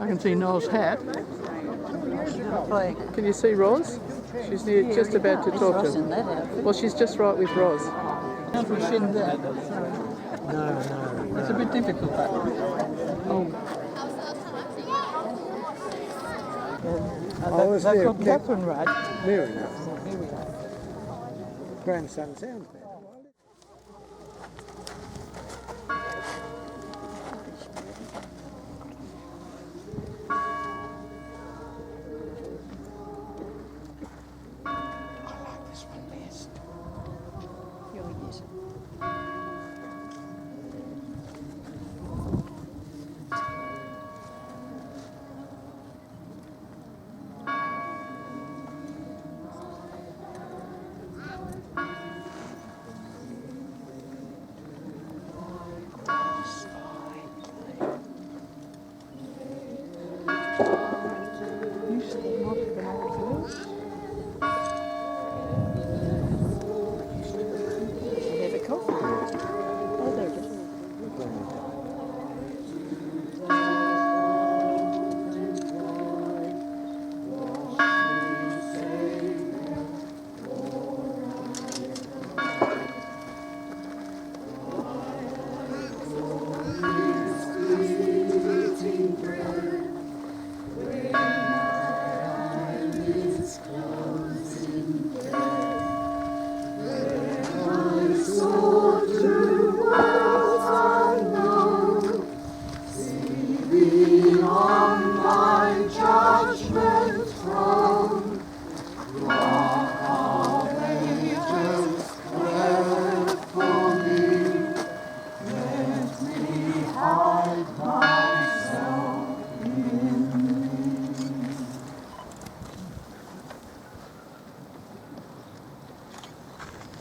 I can see Noel's hat. Can you see Roz? She's just about to talk to him. Well, she's just right with Roz. How do we send that? No. It's a bit difficult, that. That's called Catherine, right? There we go. Grandson sounds better.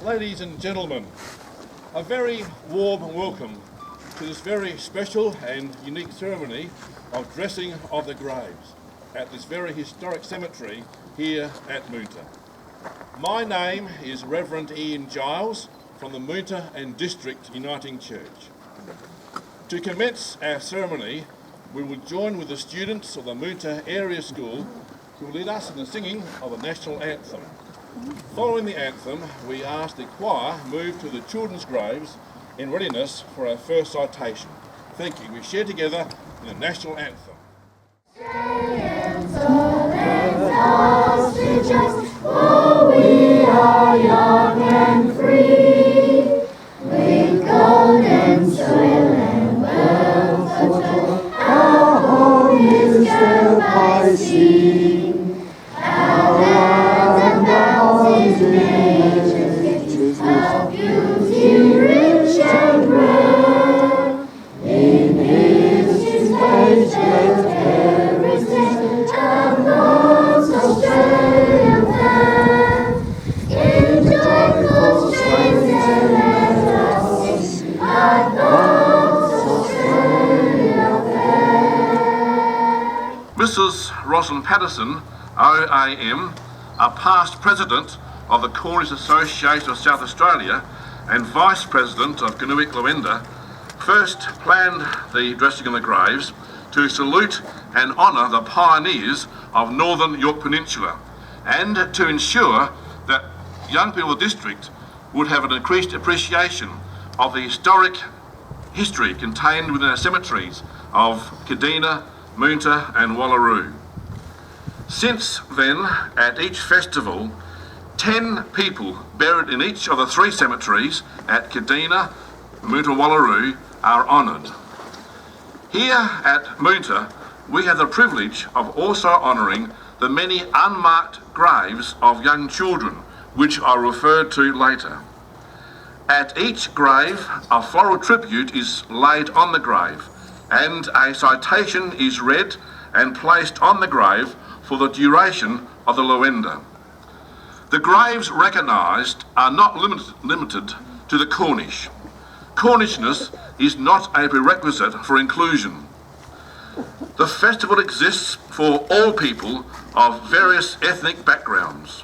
Ladies and gentlemen, a very warm welcome to this very special and unique ceremony of dressing of the graves at this very historic cemetery here at Moonta. My name is Reverend Ian Giles from the Moonta and District Uniting Church. To commence our ceremony, we will join with the students of the Moonta Area School who will lead us in the singing of the National Anthem. Following the anthem, we ask the choir move to the children's graves in readiness for our first citation. Thank you. We share together in the National Anthem. For we are young and free, with golden soil and wealth, our home is built by sea. Our lands and mountains nature's our beauty rich and rare. In history's page let heritage and love's Australian fair. In joyful strains and letters and love's Australian fair. Mrs. Rosalind Patterson, OAM, a past president of the Cornish Association of South Australia and vice president of Kanuik Lowenda, first planned the dressing of the graves to salute and honour the pioneers of Northern York Peninsula and to ensure that young people of the district would have an increased appreciation of the historic history contained within our cemeteries of Kadina, Moonta and Wallaroo. Since then, at each festival, 10 people buried in each of the 3 cemeteries at Kadina, Moonta and Wallaroo are honoured. Here at Moonta, we have the privilege of also honouring the many unmarked graves of young children, which are referred to later. At each grave, a floral tribute is laid on the grave, and a citation is read and placed on the grave for the duration of the Lowenda. The graves recognised are not limited to the Cornish. Cornishness is not a prerequisite for inclusion. The festival exists for all people of various ethnic backgrounds.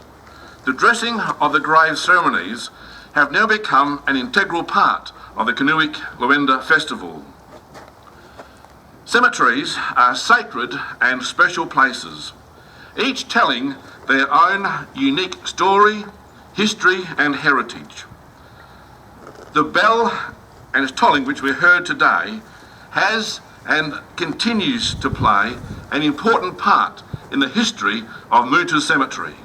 The dressing of the grave ceremonies have now become an integral part of the Kanuik Lowenda Festival. Cemeteries are sacred and special places, each telling their own unique story, history and heritage. The bell and its tolling, which we heard today, has and continues to play an important part in the history of Moonta Cemetery.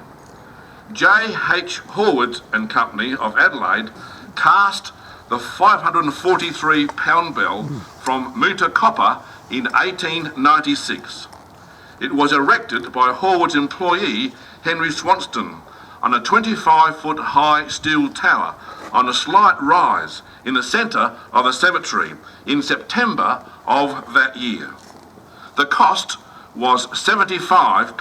J.H. Horwood and Company of Adelaide cast the 543-pound bell from Moonta copper in 1896. It was erected by Horwood's employee Henry Swanston on a 25-foot high steel tower on a slight rise in the centre of the cemetery in September of that year. The cost was £75.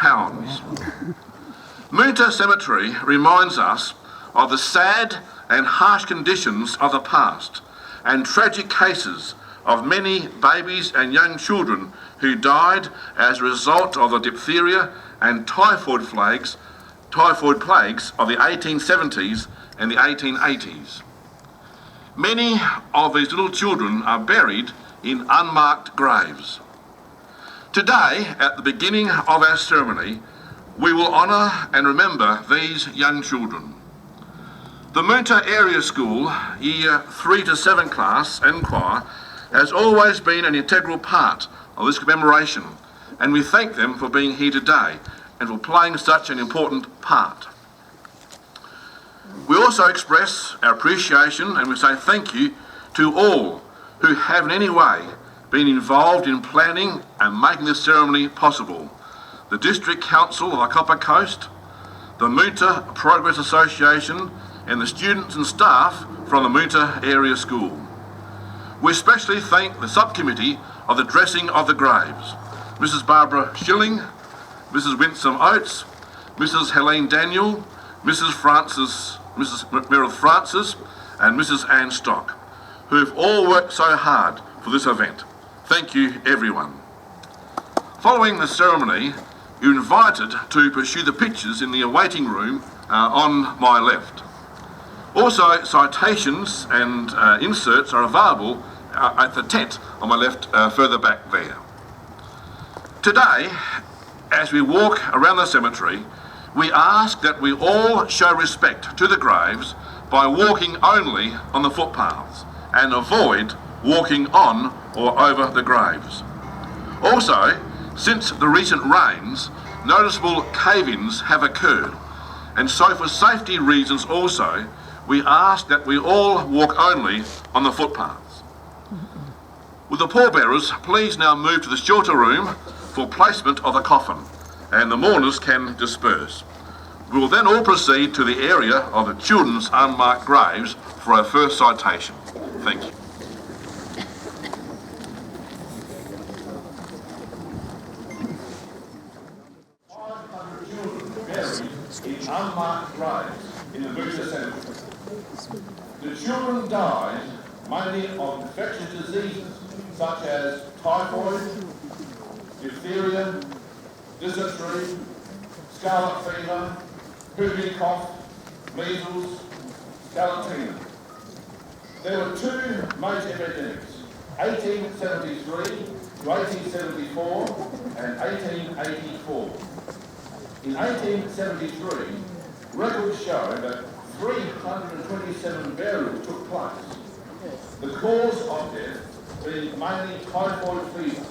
Moonta Cemetery reminds us of the sad and harsh conditions of the past and tragic cases of many babies and young children who died as a result of the diphtheria and typhoid plagues of the 1870s and the 1880s. Many of these little children are buried in unmarked graves. Today, at the beginning of our ceremony, we will honour and remember these young children. The Moonta Area School Year 3 to 7 class and choir has always been an integral part of this commemoration, and we thank them for being here today and for playing such an important part. We also express our appreciation and we say thank you to all who have in any way been involved in planning and making this ceremony possible. The District Council of the Copper Coast, the Moonta Progress Association and the students and staff from the Moonta Area School. We especially thank the subcommittee of the dressing of the graves, Mrs. Barbara Schilling, Mrs. Winsome Oates, Mrs. Helene Daniel, Mrs. Meredith Francis and Mrs. Anne Stock, who have all worked so hard for this event. Thank you, everyone. Following the ceremony, you're invited to pursue the pictures in the awaiting room on my left. Also, citations and inserts are available at the tent on my left, further back there. Today, as we walk around the cemetery, we ask that we all show respect to the graves by walking only on the footpaths and avoid walking on or over the graves. Also, since the recent rains, noticeable cave-ins have occurred, and so for safety reasons also, we ask that we all walk only on the footpaths. Will the pallbearers please now move to the shelter room for placement of the coffin, and the mourners can disperse. We will then all proceed to the area of the children's unmarked graves for our first citation. Thank you. In unmarked graves in the Moonta Cemetery. The children died mainly of infectious diseases such as typhoid, diphtheria, dysentery, scarlet fever, whooping cough, measles, scarlatina. There were two major epidemics, 1873 to 1874 and 1884. In 1873, records show that 327 burials took place. The cause of death being mainly typhoid fever.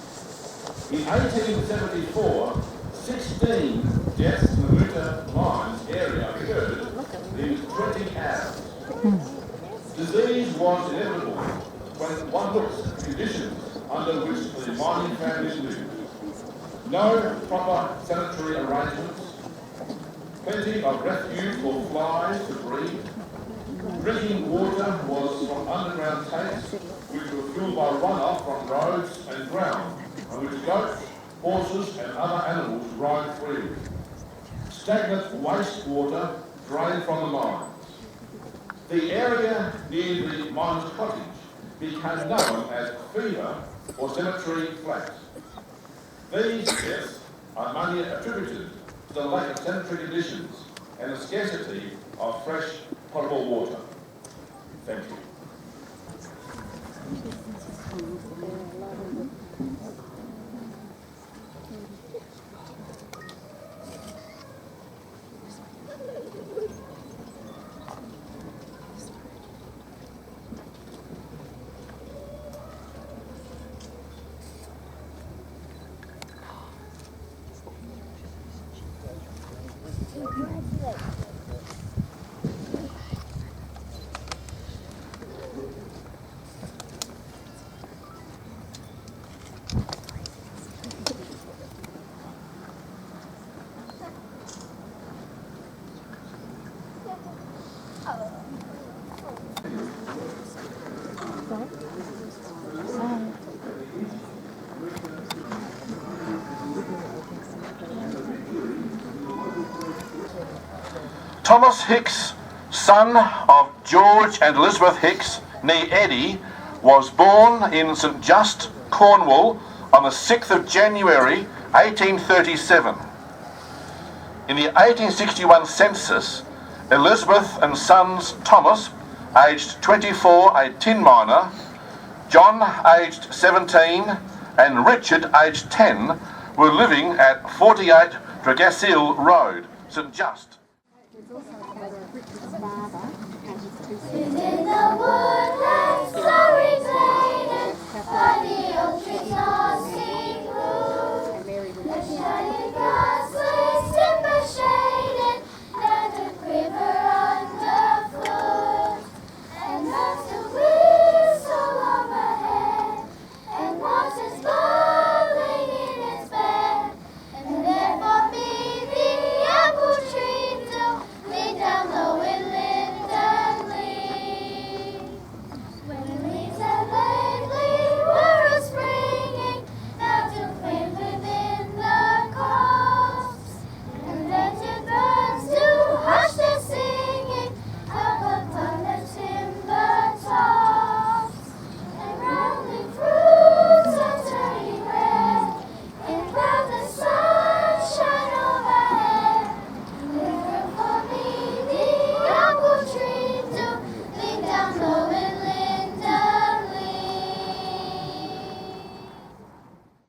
In 1874, 16 deaths in the Moonta mines area occurred in 20 hours. Disease was inevitable when one looks at the conditions under which the mining families lived. No proper sanitary arrangements, plenty of refuge for flies to breed. Drinking water was from underground tanks which were filled by runoff from roads and ground on which goats, horses and other animals roamed freely. Stagnant wastewater drained from the mines. The area near the miner's cottage became known as Fever or Cemetery Flats. These deaths are mainly attributed to the lack of sanitary conditions and the scarcity of fresh potable water. Thank you. Thomas Hicks, son of George and Elizabeth Hicks, née Eddie, was born in St Just, Cornwall on the 6th of January 1837. In the 1861 census, Elizabeth and sons Thomas, aged 24, a tin miner, John, aged 17, and Richard, aged 10, were living at 48 Tregasil Road, St Just. In the woodlands, sorry,